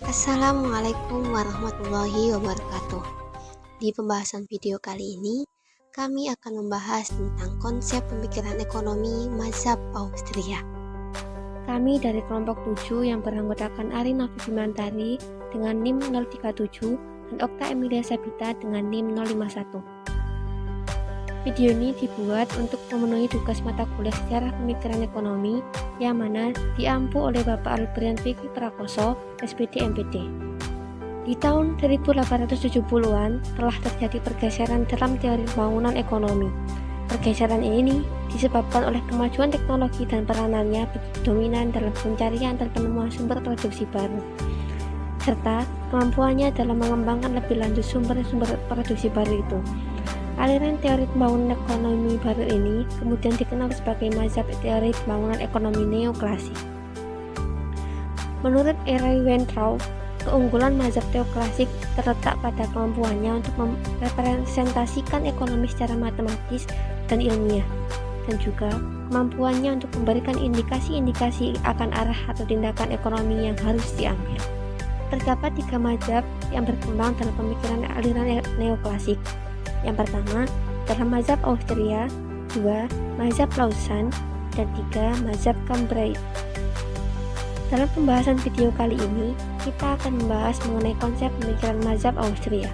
Assalamualaikum warahmatullahi wabarakatuh. Di pembahasan video kali ini, kami akan membahas tentang konsep pemikiran ekonomi mazhab Austria. Kami dari kelompok 7 yang beranggotakan Ari Novi Bimantari dengan NIM 037 dan Okta Emilia Sabita dengan NIM 051. Video ini dibuat untuk memenuhi tugas mata kuliah sejarah pemikiran ekonomi yang mana diampu oleh Bapak Albrian Vicky Prakoso, SPD MPD. Di tahun 1870-an telah terjadi pergeseran dalam teori pembangunan ekonomi. Pergeseran ini disebabkan oleh kemajuan teknologi dan peranannya begitu dominan dalam pencarian dan penemuan sumber produksi baru, serta kemampuannya dalam mengembangkan lebih lanjut sumber-sumber produksi baru itu. Aliran teori pembangunan ekonomi baru ini kemudian dikenal sebagai mazhab teori pembangunan ekonomi neoklasik. Menurut Eroy Weintraub, keunggulan mazhab neoklasik terletak pada kemampuannya untuk merepresentasikan ekonomi secara matematis dan ilmiah, dan juga kemampuannya untuk memberikan indikasi-indikasi akan arah atau tindakan ekonomi yang harus diambil. Terdapat 3 mazhab yang berkembang dalam pemikiran aliran neoklasik. Yang pertama, dalam mazhab Austria, 2 mazhab Lausanne, dan 3 mazhab Cambrai. Dalam pembahasan video kali ini, kita akan membahas mengenai konsep pemikiran mazhab Austria.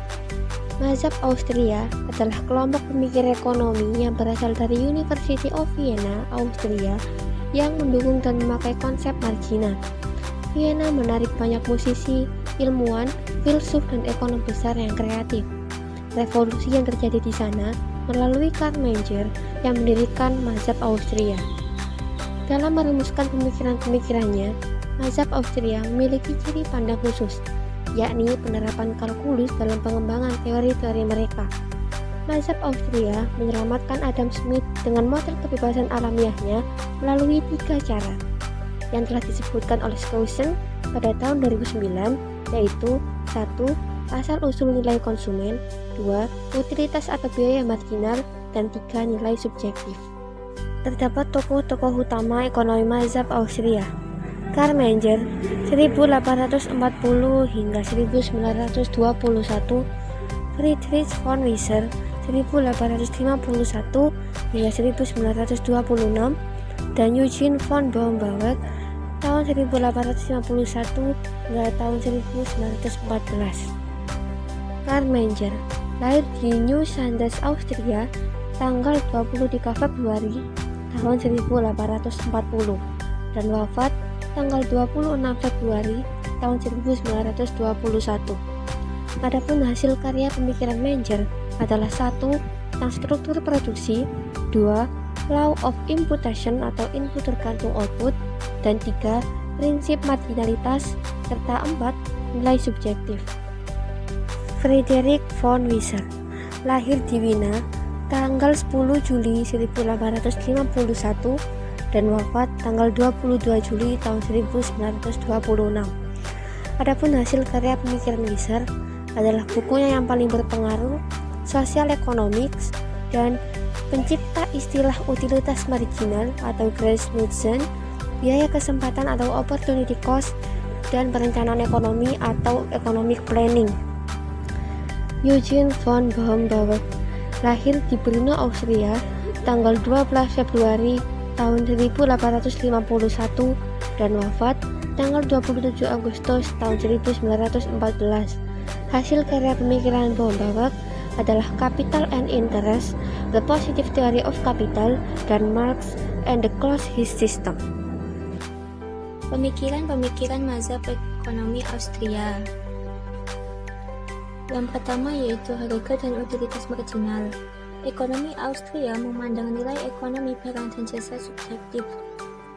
Mazhab Austria adalah kelompok pemikir ekonomi yang berasal dari University of Vienna, Austria, yang mendukung dan memakai konsep marginal. Vienna menarik banyak musisi, ilmuwan, filsuf, dan ekonom besar yang kreatif. Revolusi yang terjadi di sana melalui Karl Menger yang mendirikan mazhab Austria. Dalam merumuskan pemikiran-pemikirannya, mazhab Austria memiliki ciri pandang khusus, yakni penerapan kalkulus dalam pengembangan teori-teori mereka. Mazhab Austria menyelamatkan Adam Smith dengan model kebebasan alamiahnya melalui 3 cara yang telah disebutkan oleh Skousen pada tahun 2009, yaitu 1. Asal-usul nilai konsumen, 2. Utilitas atau biaya marginal, dan 3. Nilai subjektif. Terdapat tokoh-tokoh utama ekonomi mazhab Austria. Karl Menger 1840 hingga 1921, Friedrich von Wieser 1851 hingga 1926, dan Eugen von Baumbach tahun 1851 hingga tahun 1914. Karl Menger lahir di Neustadt, Austria, tanggal 23 Februari tahun 1840 dan wafat tanggal 26 Februari tahun 1921. Adapun hasil karya pemikiran Menger adalah 1. Tentang struktur produksi, 2. Law of imputation atau input tergantung output, dan 3. Prinsip marginalitas, serta 4. Nilai subjektif. Friedrich von Wieser lahir di Wina tanggal 10 Juli 1851 dan wafat tanggal 22 Juli tahun 1926. Adapun hasil karya pemikiran Wieser adalah bukunya yang paling berpengaruh, Social Economics, dan pencipta istilah utilitas marginal atau Grasnutzen, biaya kesempatan atau opportunity cost, dan perencanaan ekonomi atau economic planning. Eugen von Baumbach lahir di Brno, Austria, tanggal 12 Februari tahun 1851 dan wafat tanggal 27 Agustus tahun 1914. Hasil karya pemikiran Baumbach adalah Capital and Interest, The Positive Theory of Capital, dan Marx and the Closed System. Pemikiran-pemikiran mazhab ekonomi Austria. Yang pertama yaitu harga dan utilitas marginal. Ekonomi Austria memandang nilai ekonomi barang dan jasa subjektif,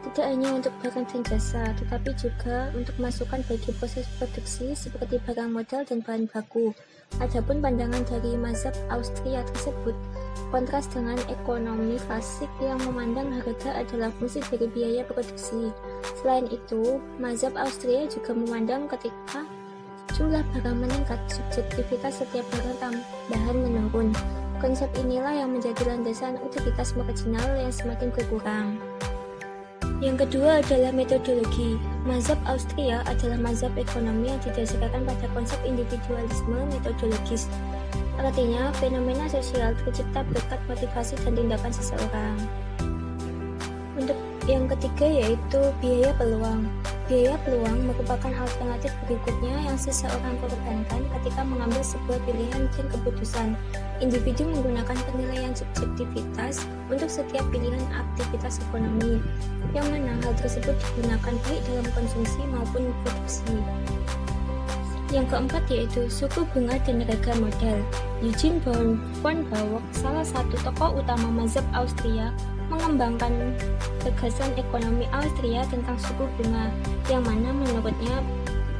tidak hanya untuk barang dan jasa, tetapi juga untuk masukan bagi proses produksi seperti barang modal dan bahan baku. Adapun pandangan dari mazhab Austria tersebut kontras dengan ekonomi klasik yang memandang harga adalah fungsi dari biaya produksi. Selain itu, mazhab Austria juga memandang ketika jumlah barang meningkat, subjektivitas setiap barang tambahan menurun. Konsep inilah yang menjadi landasan utilitas marginal yang semakin berkurang. Yang kedua adalah metodologi. Mazhab Austria adalah mazhab ekonomi yang didasarkan pada konsep individualisme metodologis. Artinya, fenomena sosial tercipta berkat motivasi dan tindakan seseorang. Untuk yang ketiga yaitu biaya peluang. Biaya peluang merupakan alternatif berikutnya yang seseorang korbankan ketika mengambil sebuah pilihan dan keputusan. Individu menggunakan penilaian subjektivitas untuk setiap pilihan aktivitas ekonomi, yang mana hal tersebut digunakan baik dalam konsumsi maupun produksi. Yang keempat yaitu suku bunga dan harga modal. Eugene von Bauer, salah satu tokoh utama mazhab Austria, mengembangkan gagasan ekonomi Austria tentang suku bunga, yang mana menurutnya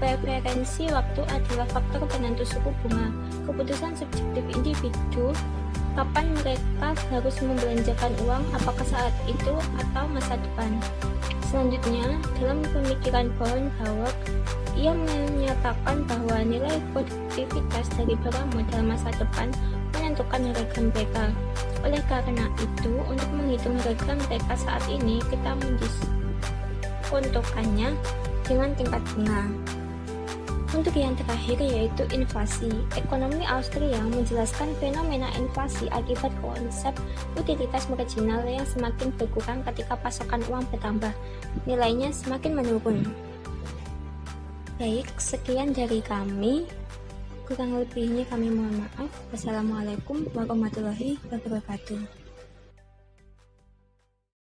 preferensi waktu adalah faktor penentu suku bunga. Keputusan subjektif individu kapan mereka harus membelanjakan uang, apakah saat itu atau masa depan. Selanjutnya, dalam pemikiran von Bauer, ia menyatakan bahwa nilai produktivitas dari barang modal masa depan menentukan harga mereka. Oleh karena itu, untuk menghitung harga mereka saat ini, kita mendiskontokannya dengan tingkat bunga. Untuk yang terakhir yaitu inflasi. Ekonomi Austria menjelaskan fenomena inflasi akibat konsep utilitas marginal yang semakin berkurang ketika pasokan uang bertambah, nilainya semakin menurun. Baik, sekian dari kami. Kurang lebihnya kami mohon maaf. Wassalamualaikum warahmatullahi wabarakatuh.